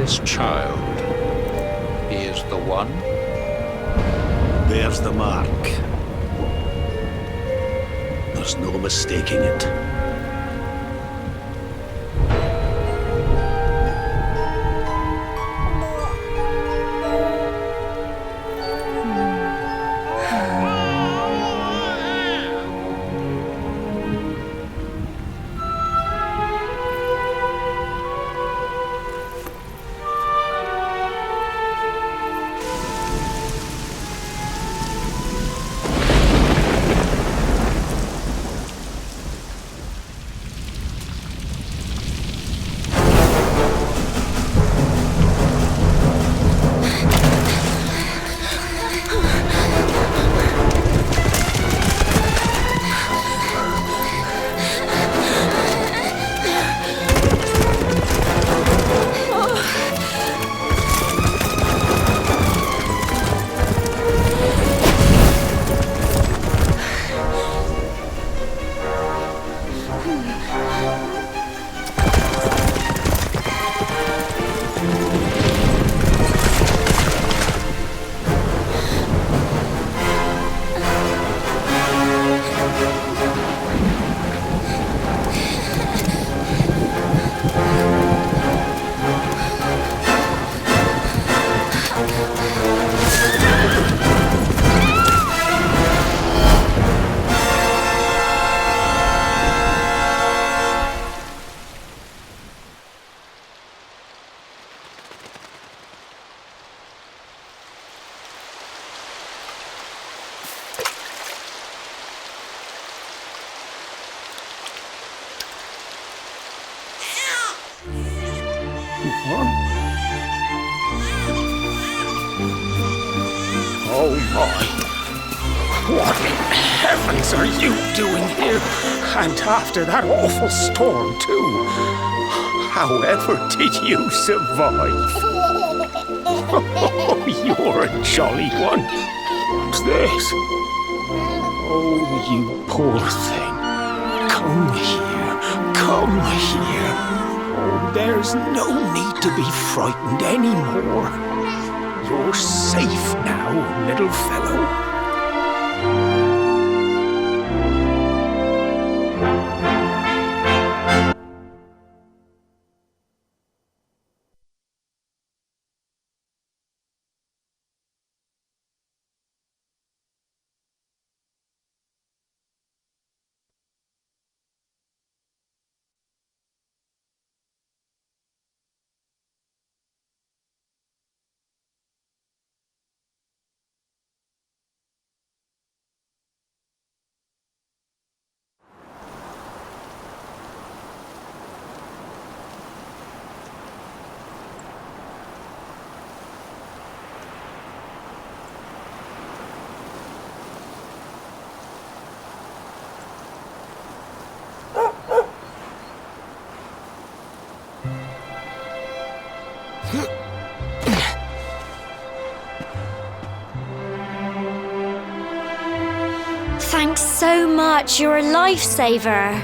this child. He is the one. There's the mark. There's no mistaking it. Oh my! What in heavens are you doing here? And after that awful storm, too. However did you survive? Oh, you're a jolly one. What's this? Oh, you poor thing. Come here. Come here. Oh, there's no need to be frightened anymore. You're safe now, little fellow. Thanks so much, you're a lifesaver.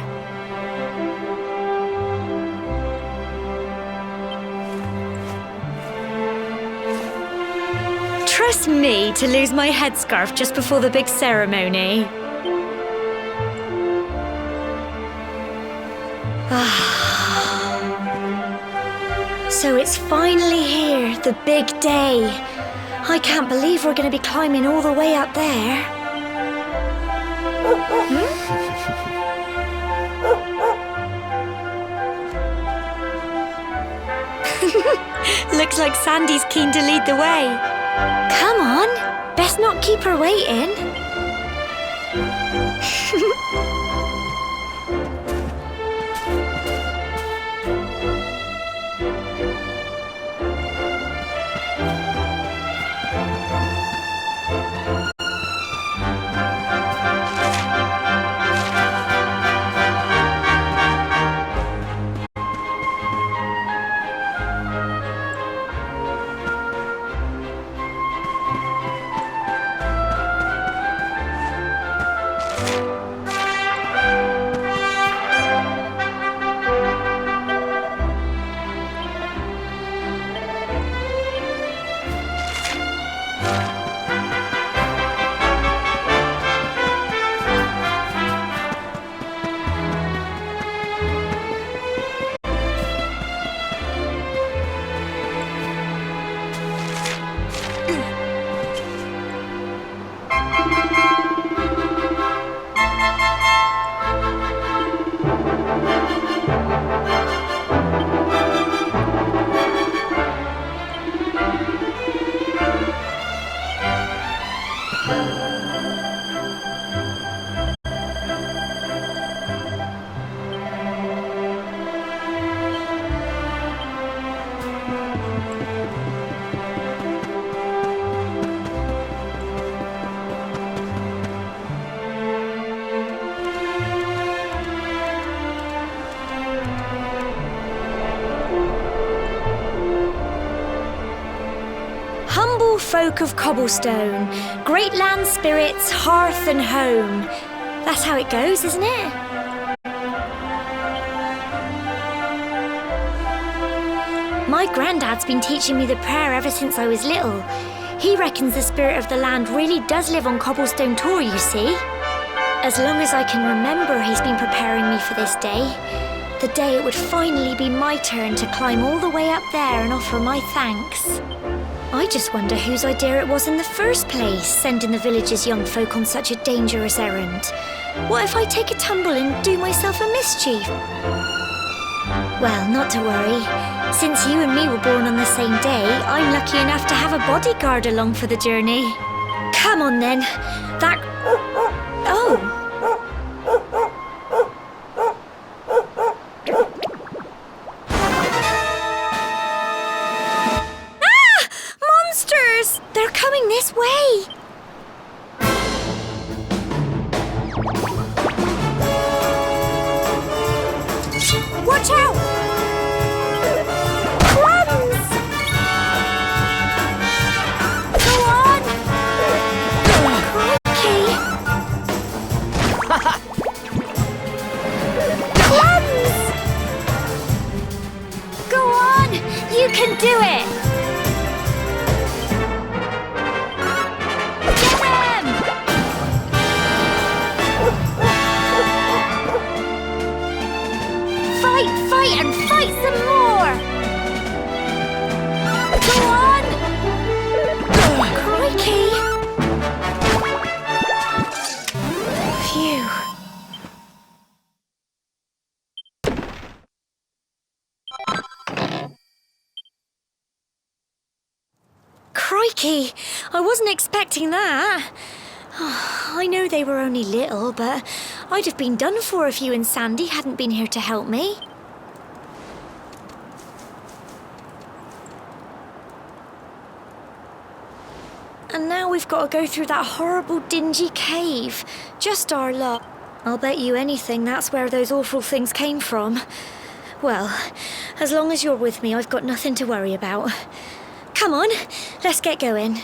Trust me to lose my headscarf just before the big ceremony. So it's finally here, the big day. I can't believe we're going to be climbing all the way up there. Looks like Sandy's keen to lead the way. Come on, best not keep her waiting. folk of cobblestone, great land spirits, hearth and home. That's how it goes, isn't it? My granddad's been teaching me the prayer ever since I was little. He reckons the spirit of the land really does live on Cobblestone Tor, you see. As long as I can remember, he's been preparing me for this day. The day it would finally be my turn to climb all the way up there and offer my thanks. I just wonder whose idea it was in the first place, sending the village's young folk on such a dangerous errand. What if I take a tumble and do myself a mischief? Well, not to worry. Since you and me were born on the same day, I'm lucky enough to have a bodyguard along for the journey. Come on then. That... Oh. Ah! Monsters! They're coming this way. Watch out! Crumbs! Go on! Crikey! Crumbs! Go on! You can do it! Get him! Fight and fight some more! Go on! Crikey! Phew. Crikey! I wasn't expecting that. I know they were only little, but I'd have been done for if you and Sandy hadn't been here to help me. And now we've got to go through that horrible, dingy cave. Just our luck. I'll bet you anything that's where those awful things came from. Well, as long as you're with me, I've got nothing to worry about. Come on, let's get going.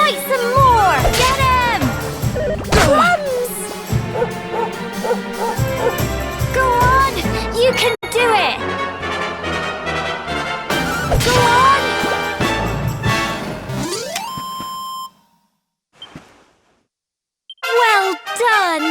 fight some more! Get him! Plums! Go on! You can do it! Go on! Well done!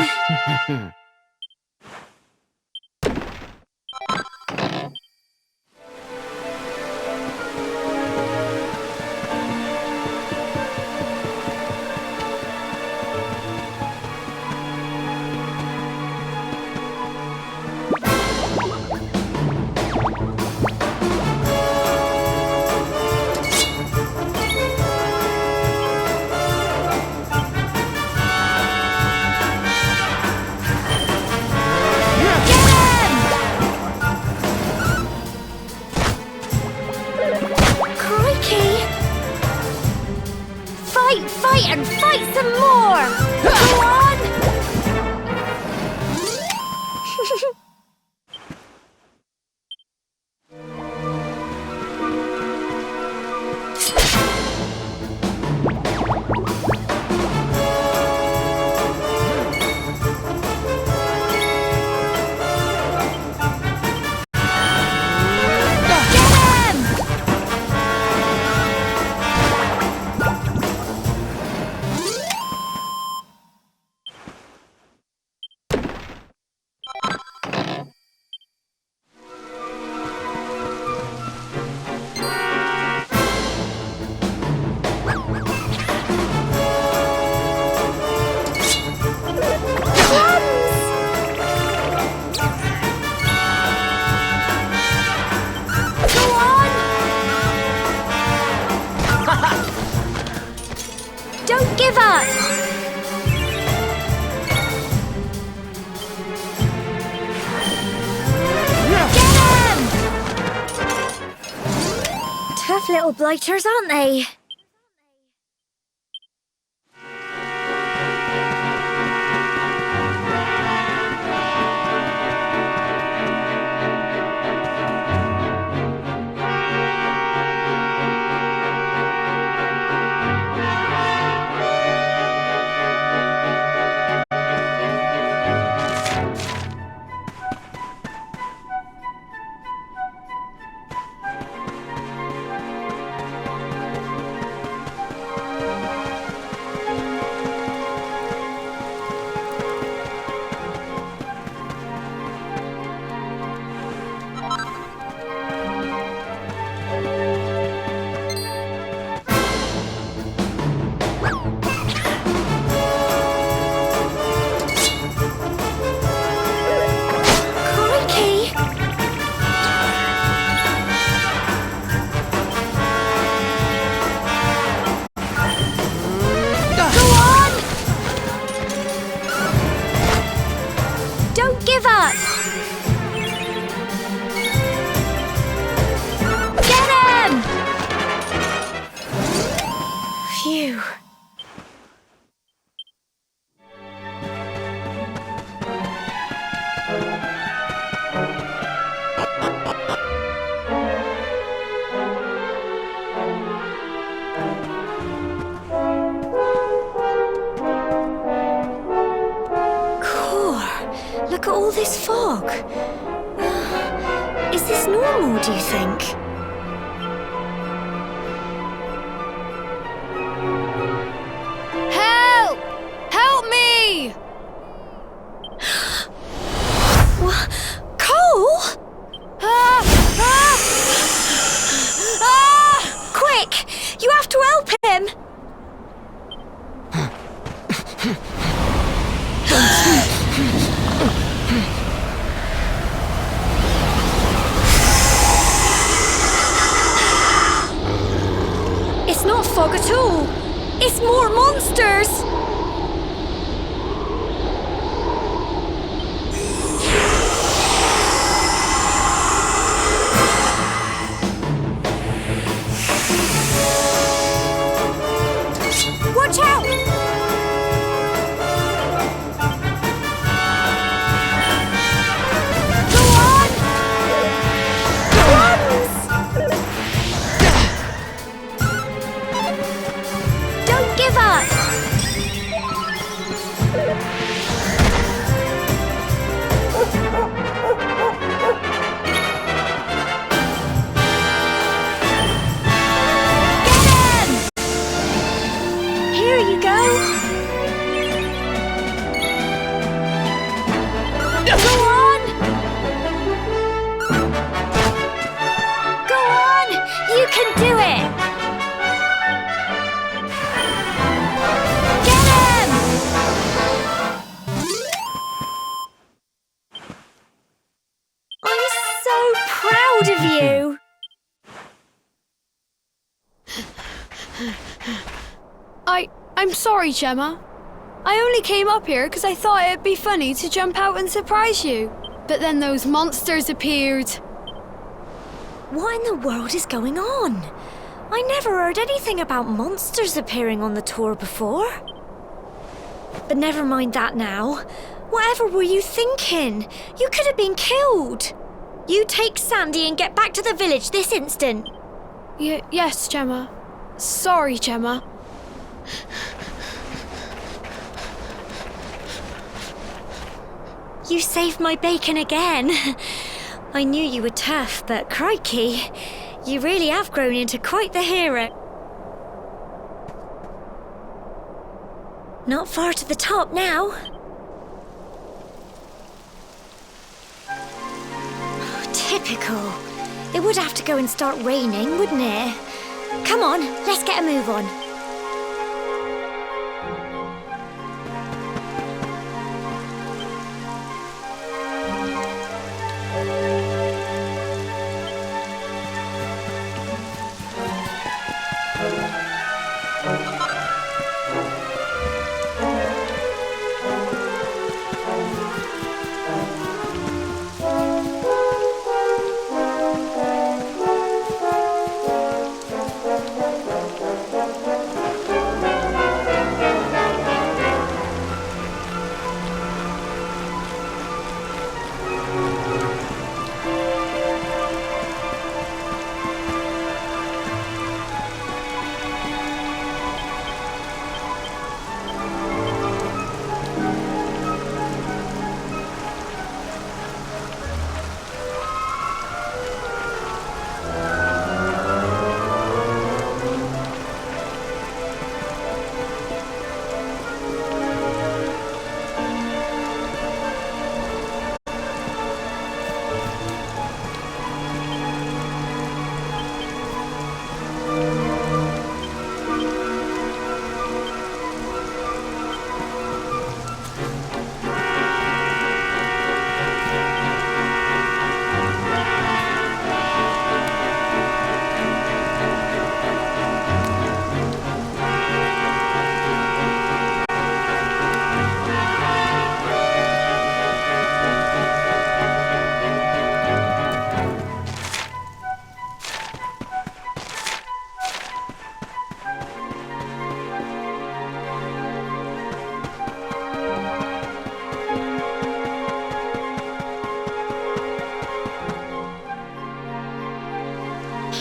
Fight and fight some more! Go on! Don't give up! Get him! Tough little blighters, aren't they? Don't give up! Get him! Phew. Look at all this fog. Is this normal, do you think? Help! Help me! What? Cole? Quick! You have to help him! It's not fog at all. It's more monsters. Watch out! Go on! Runs! Don't give I'm sorry, Gemma. I only came up here because I thought it'd be funny to jump out and surprise you. But then those monsters appeared. What in the world is going on? I never heard anything about monsters appearing on the tour before. But never mind that now. Whatever were you thinking? You could have been killed. You take Sandy and get back to the village this instant. Yes, Gemma. Sorry, Gemma. You saved my bacon again. I knew you were tough, but crikey, you really have grown into quite the hero. Not far to the top now. Typical. It would have to go and start raining, wouldn't it? Come on, let's get a move on.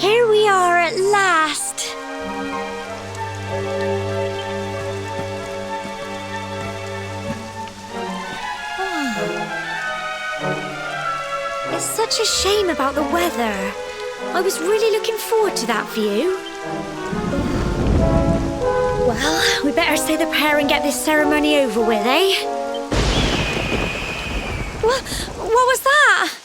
Here we are at last. Oh. It's such a shame about the weather. I was really looking forward to that view. Well, we better say the prayer and get this ceremony over with, eh? What was that?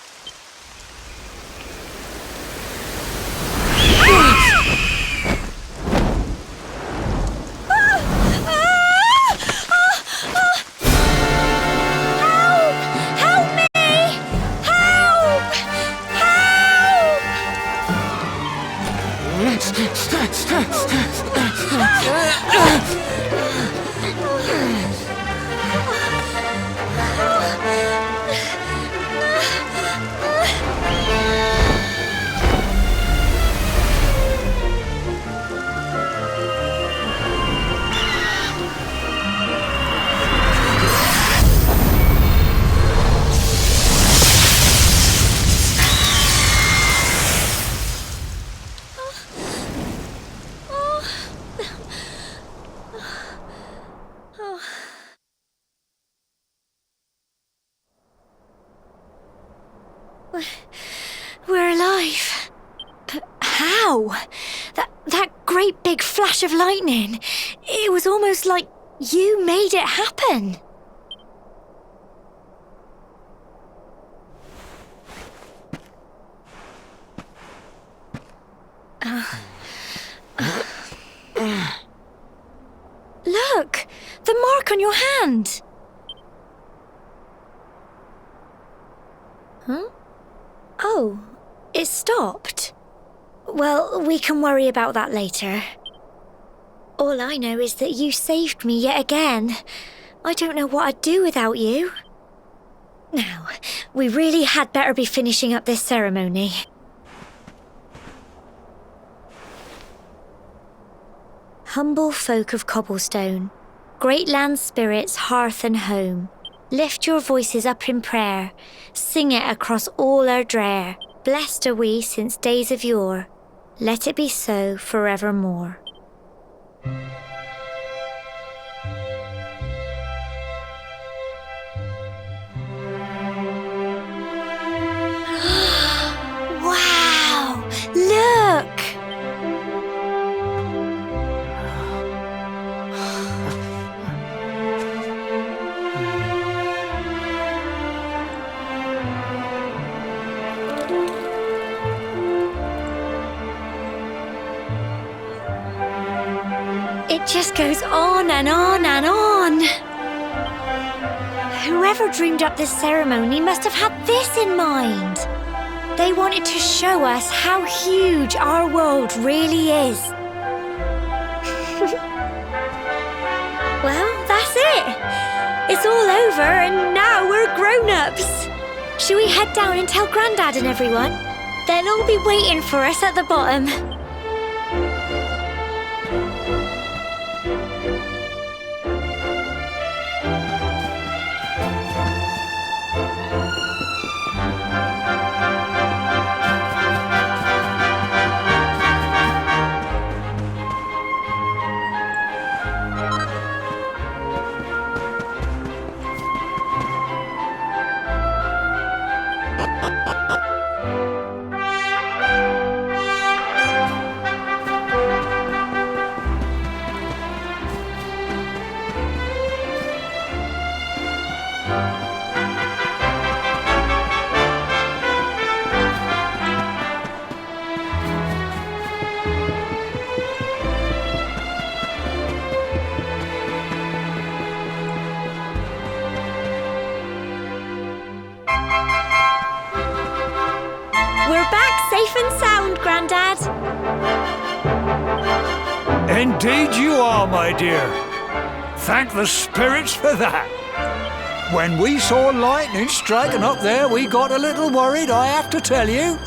We're alive. But how? That great big flash of lightning. It was almost like you made it happen. Look, the mark on your hand. Huh? Oh, it stopped. Well, we can worry about that later. All I know is that you saved me yet again. I don't know what I'd do without you. Now, we really had better be finishing up this ceremony. Humble folk of Cobblestone, great land spirits, hearth and home, lift your voices up in prayer, sing it across all our drear. Blessed are we since days of yore, let it be so forevermore. Wow! Look! It just goes on and on and on. Whoever dreamed up this ceremony must have had this in mind. They wanted to show us how huge our world really is. Well, that's it. It's all over and now we're grown-ups. Shall we head down and tell Grandad and everyone? They'll all be waiting for us at the bottom. Safe and sound, Grandad. Indeed you are, my dear. Thank the spirits for that. When we saw lightning striking up there, we got a little worried, I have to tell you.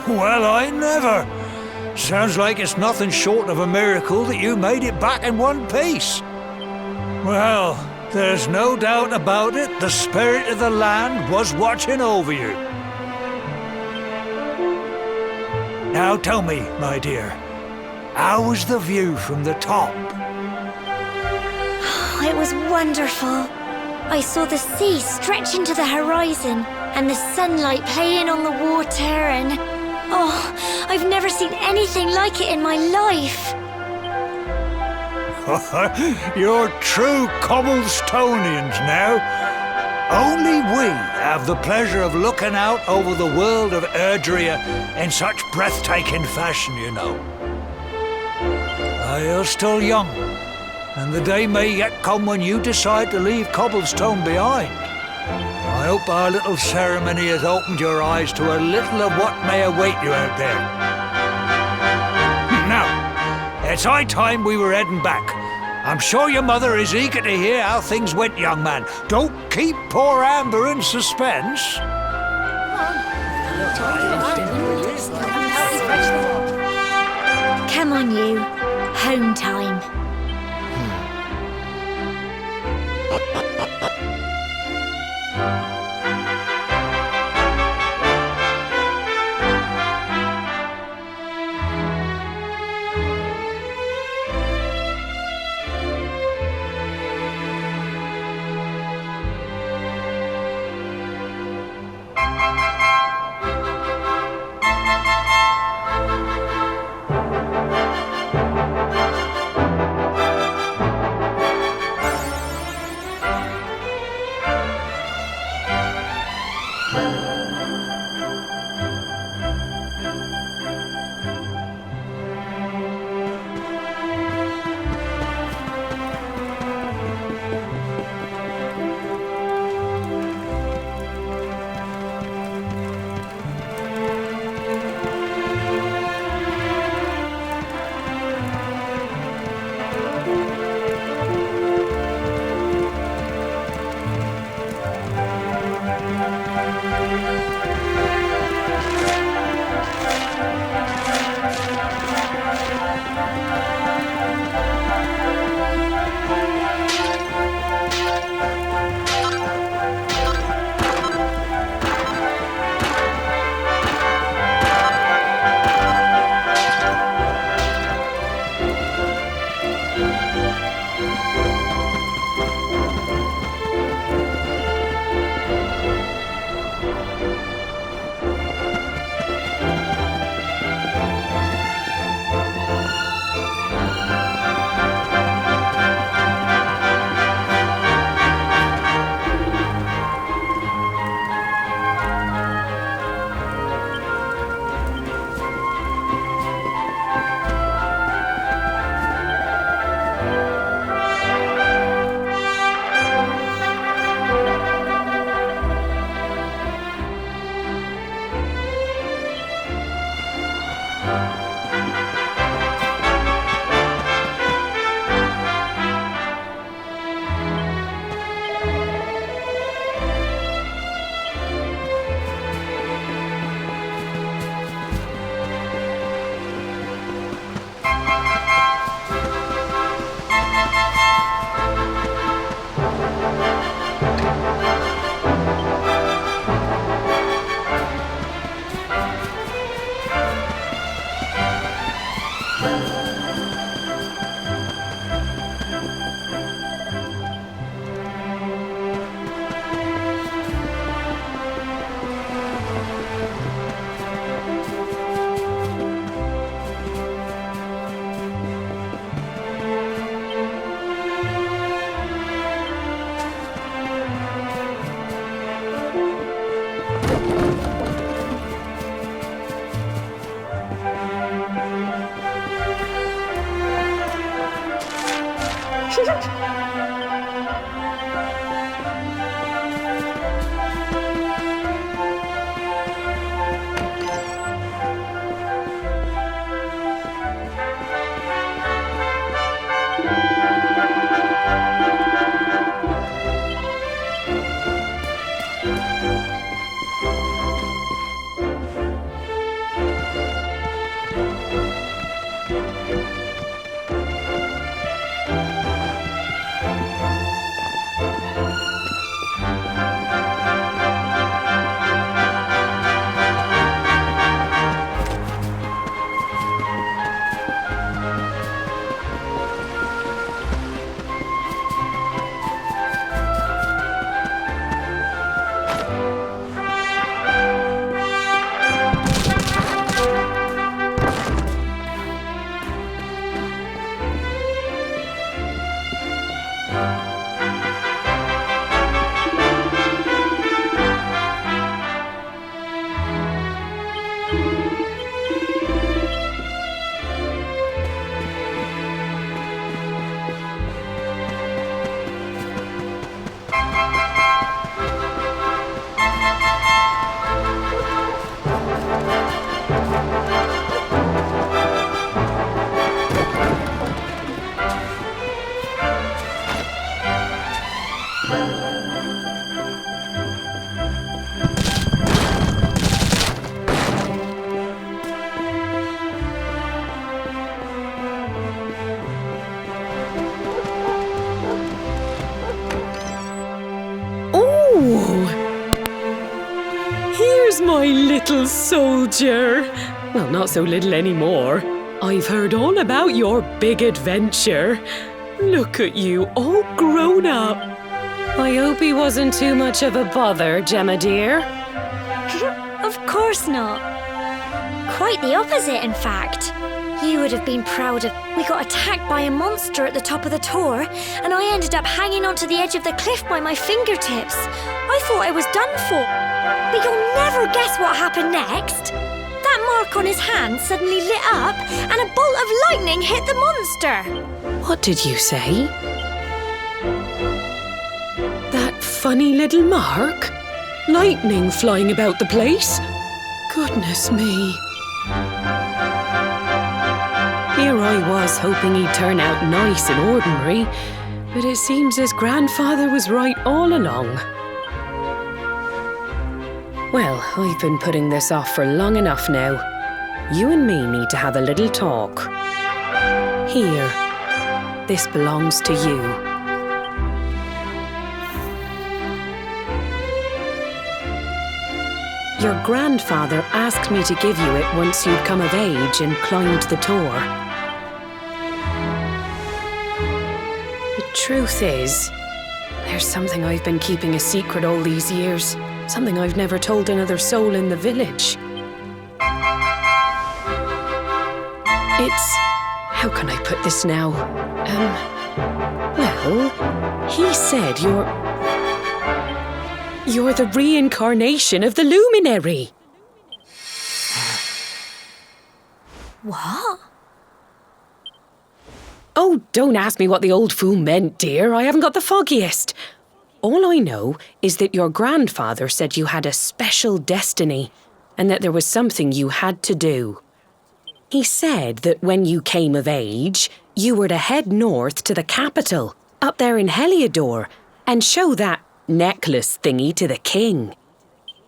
Well, I never. Sounds like it's nothing short of a miracle that you made it back in one piece. Well, there's no doubt about it, the spirit of the land was watching over you. Now tell me, my dear, how was the view from the top? It was wonderful. I saw the sea stretch into the horizon and the sunlight playing on the water and... oh, I've never seen anything like it in my life. You're true Cobblestonians now. Only we have the pleasure of looking out over the world of Erdrea in such breathtaking fashion, you know. You're still young, and the day may yet come when you decide to leave Cobblestone behind. I hope our little ceremony has opened your eyes to a little of what may await you out there. Now, it's high time we were heading back. I'm sure your mother is eager to hear how things went, young man. Don't keep poor Amber in suspense. Come on, you. Home time. Here's my little soldier. Well, not so little anymore. I've heard all about your big adventure. Look at you, all grown up. I hope he wasn't too much of a bother, Gemma dear. Of course not. Quite the opposite, in fact. You would have been proud of... We got attacked by a monster at the top of the tor, and I ended up hanging onto the edge of the cliff by my fingertips. I thought I was done for. But you'll never guess what happened next. That mark on his hand suddenly lit up, and a bolt of lightning hit the monster. What did you say? That funny little mark? Lightning flying about the place? Goodness me. Here I was hoping he'd turn out nice and ordinary, but it seems his grandfather was right all along. Well, I've been putting this off for long enough now. You and me need to have a little talk. Here, this belongs to you. Your grandfather asked me to give you it once you'd come of age and climbed the tor. The truth is, there's something I've been keeping a secret all these years. Something I've never told another soul in the village. It's... how can I put this now? Well, he said you're the reincarnation of the luminary. What? Oh, don't ask me what the old fool meant, dear. I haven't got the foggiest. All I know is that your grandfather said you had a special destiny and that there was something you had to do. He said that when you came of age, you were to head north to the capital, up there in Heliodor, and show that necklace thingy to the king.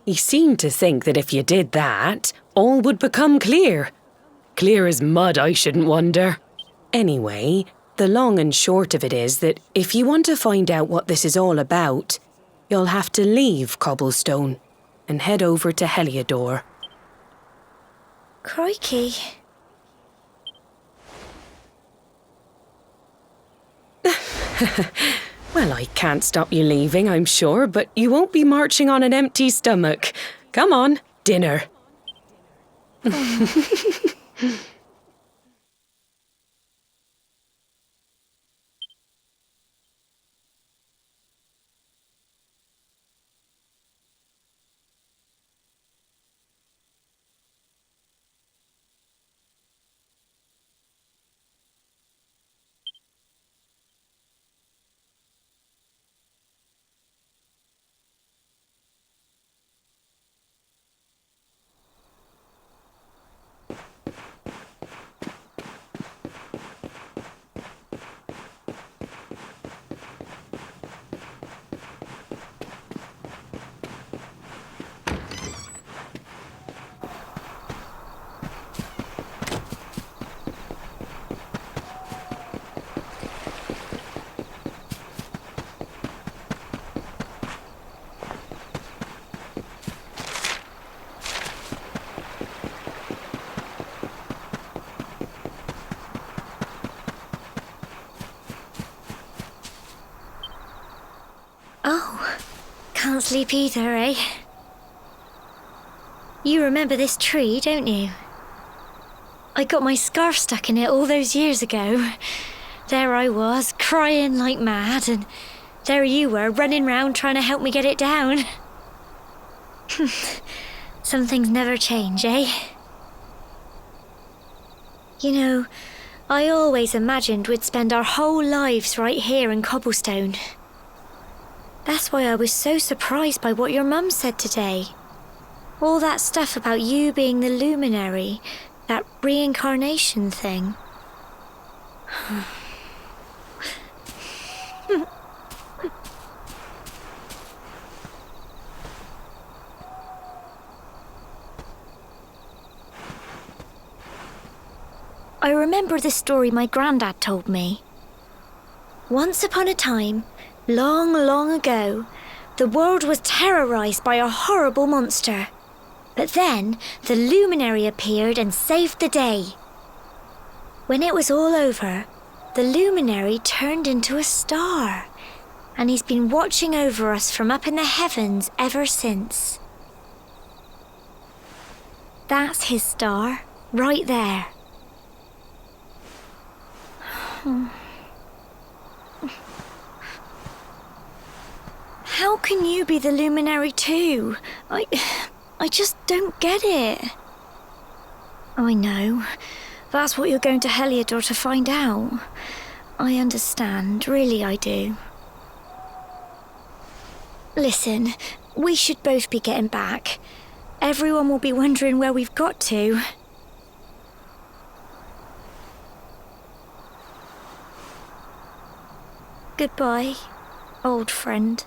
He seemed to think that if you did that, all would become clear. Clear as mud, I shouldn't wonder. Anyway, the long and short of it is that if you want to find out what this is all about, you'll have to leave Cobblestone and head over to Heliodor. Crikey. Well, I can't stop you leaving, I'm sure, but you won't be marching on an empty stomach. Come on, dinner. Oh, can't sleep either, eh? You remember this tree, don't you? I got my scarf stuck in it all those years ago. There I was, crying like mad, and there you were, running round trying to help me get it down. Some things never change, eh? You know, I always imagined we'd spend our whole lives right here in Cobblestone. That's why I was so surprised by what your mum said today. All that stuff about you being the luminary, that reincarnation thing. I remember the story my granddad told me. Once upon a time, long, long ago, the world was terrorized by a horrible monster. But then, the luminary appeared and saved the day. When it was all over, the luminary turned into a star, and he's been watching over us from up in the heavens ever since. That's his star, right there. How can you be the luminary too? I just don't get it. I know. That's what you're going to Heliodor to find out. I understand, really I do. Listen, we should both be getting back. Everyone will be wondering where we've got to. Goodbye, old friend.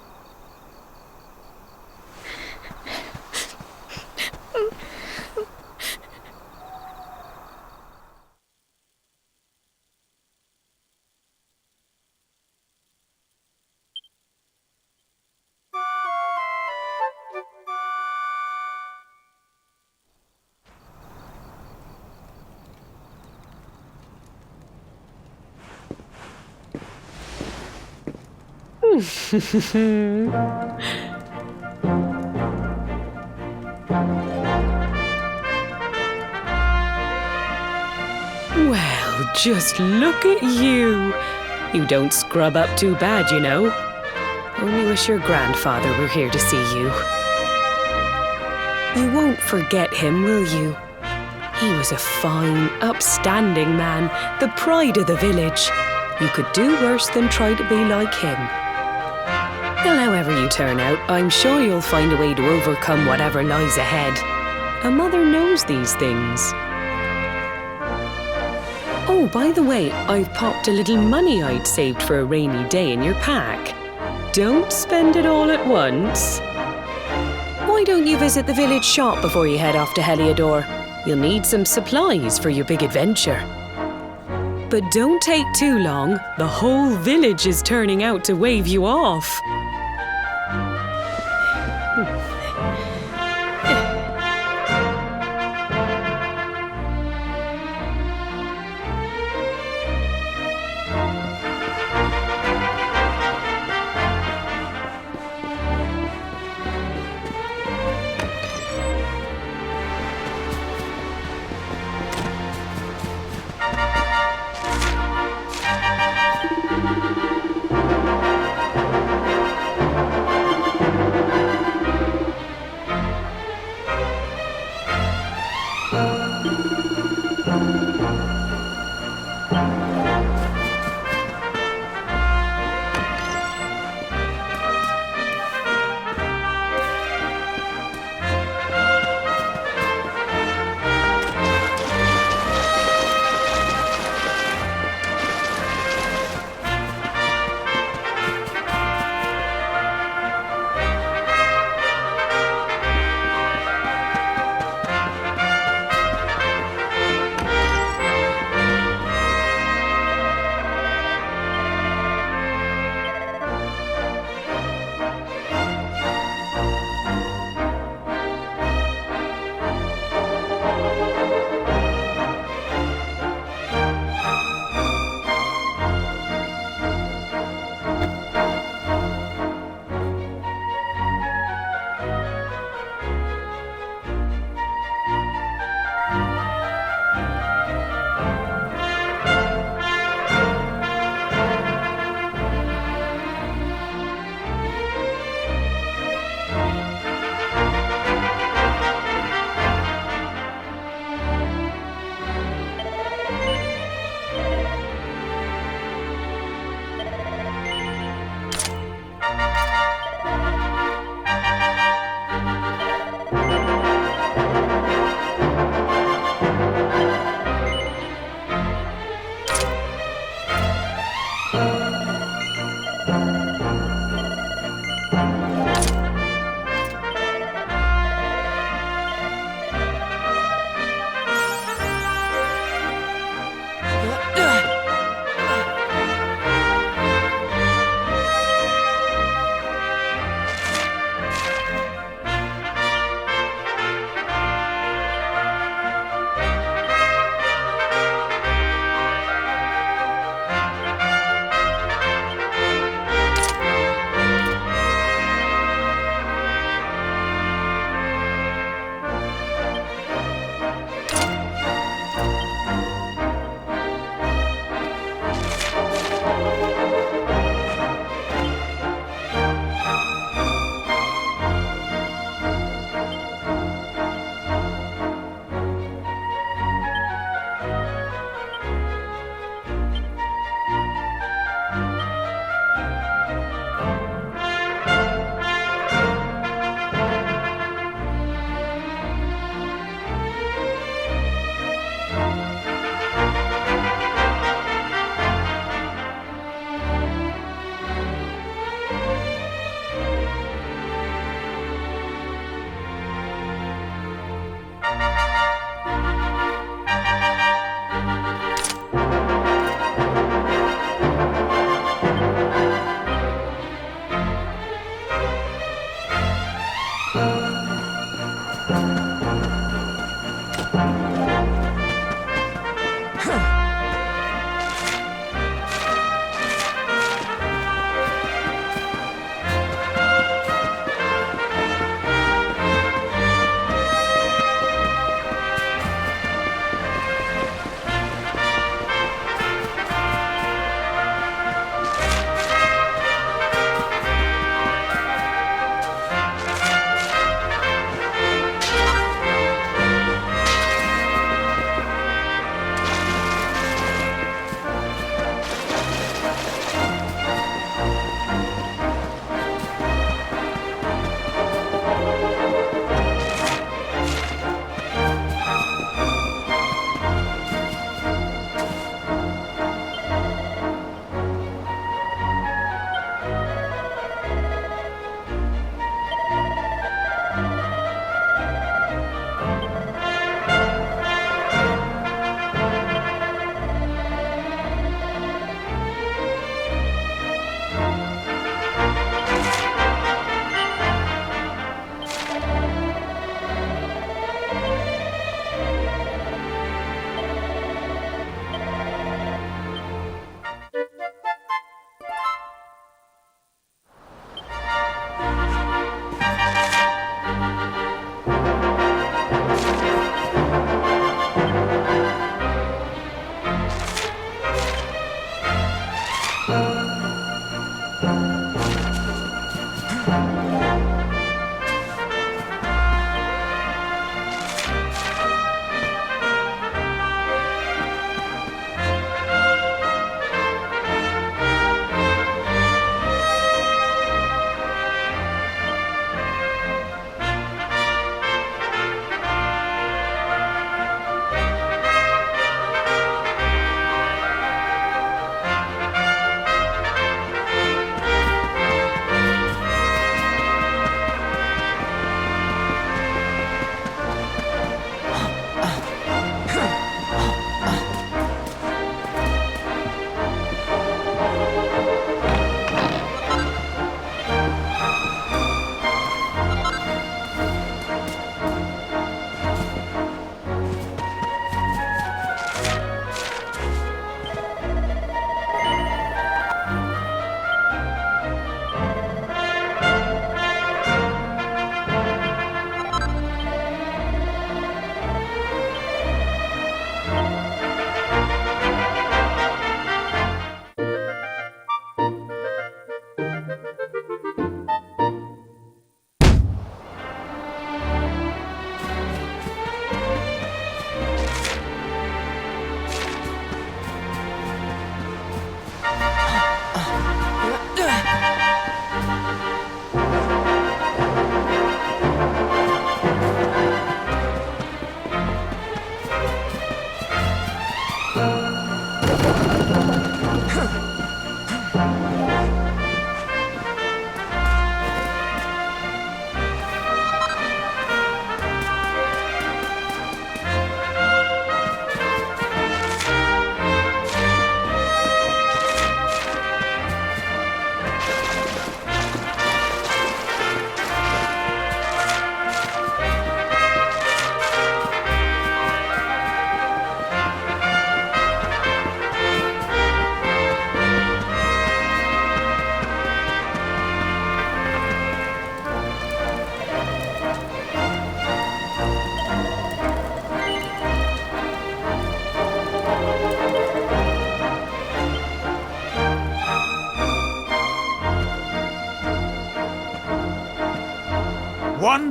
Well, just look at you. You don't scrub up too bad, you know. Only wish your grandfather were here to see you. You won't forget him, will you? He was a fine, upstanding man, the pride of the village. You could do worse than try to be like him. Well, however you turn out, I'm sure you'll find a way to overcome whatever lies ahead. A mother knows these things. Oh, by the way, I've popped a little money I'd saved for a rainy day in your pack. Don't spend it all at once. Why don't you visit the village shop before you head off to Heliodor? You'll need some supplies for your big adventure. But don't take too long. The whole village is turning out to wave you off.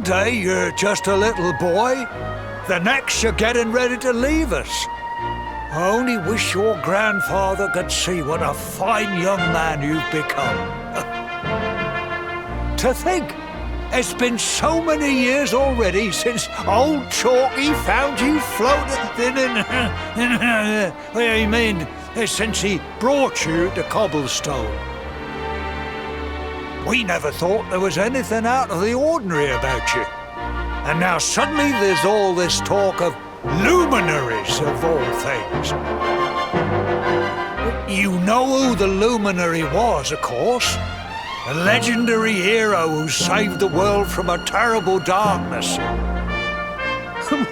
day you're just a little boy, the next you're getting ready to leave us. I only wish your grandfather could see what a fine young man you've become. To think, it's been so many years already since old Chalky found you floating since he brought you to Cobblestone. We never thought there was anything out of the ordinary about you. And now suddenly there's all this talk of luminaries of all things. You know who the luminary was, of course. A legendary hero who saved the world from a terrible darkness.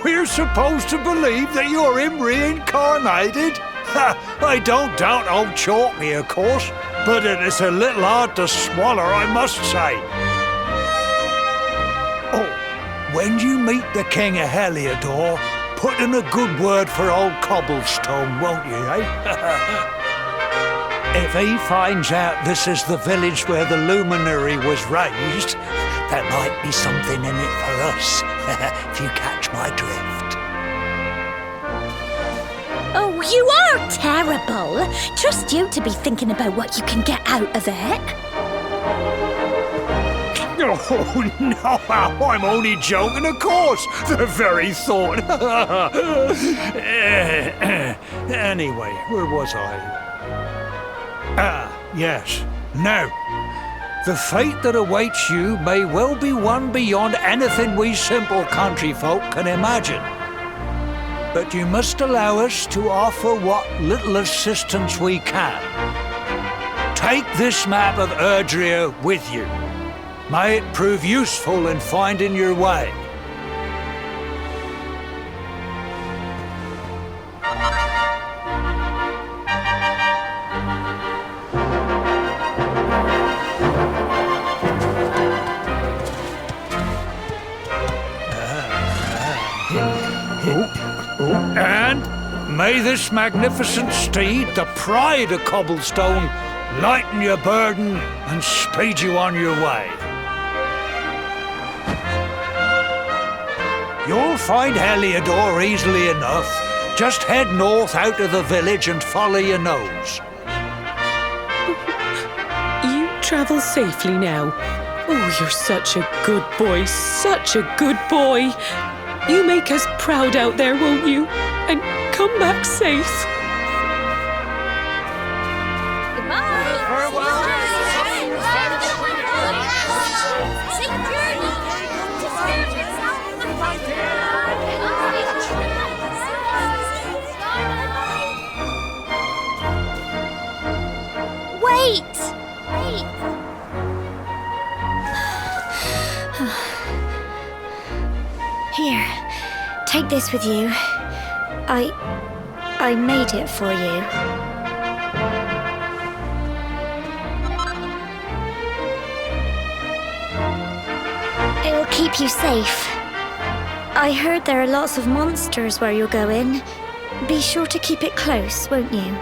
We're supposed to believe that you're him reincarnated? I don't doubt old Chalky, of course, but it is a little hard to swallow, I must say. Oh, when you meet the King of Heliodor, put in a good word for old Cobblestone, won't you, eh? If he finds out this is the village where the luminary was raised, there might be something in it for us, if you catch my drift. Oh, you are terrible. Trust you to be thinking about what you can get out of it. Oh, no, I'm only joking, of course. The very thought. Anyway, where was I? Ah, yes. Now, the fate that awaits you may well be one beyond anything we simple country folk can imagine. But you must allow us to offer what little assistance we can. Take this map of Erdrea with you. May it prove useful in finding your way. And may this magnificent steed, the pride of Cobblestone, lighten your burden and speed you on your way. You'll find Heliodor easily enough. Just head north out of the village and follow your nose. You travel safely now. Oh, you're such a good boy, such a good boy. You make us proud out there, won't you? And come back safe. Goodbye. Farewell. Wait! Here, take this with you. I made it for you. It'll keep you safe. I heard there are lots of monsters where you're going. Be sure to keep it close, won't you?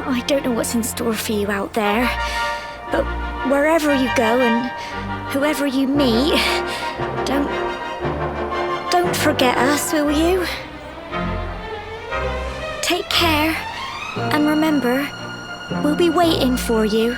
I don't know what's in store for you out there, but wherever you go and whoever you meet, don't forget us, will you? Take care, and remember, we'll be waiting for you.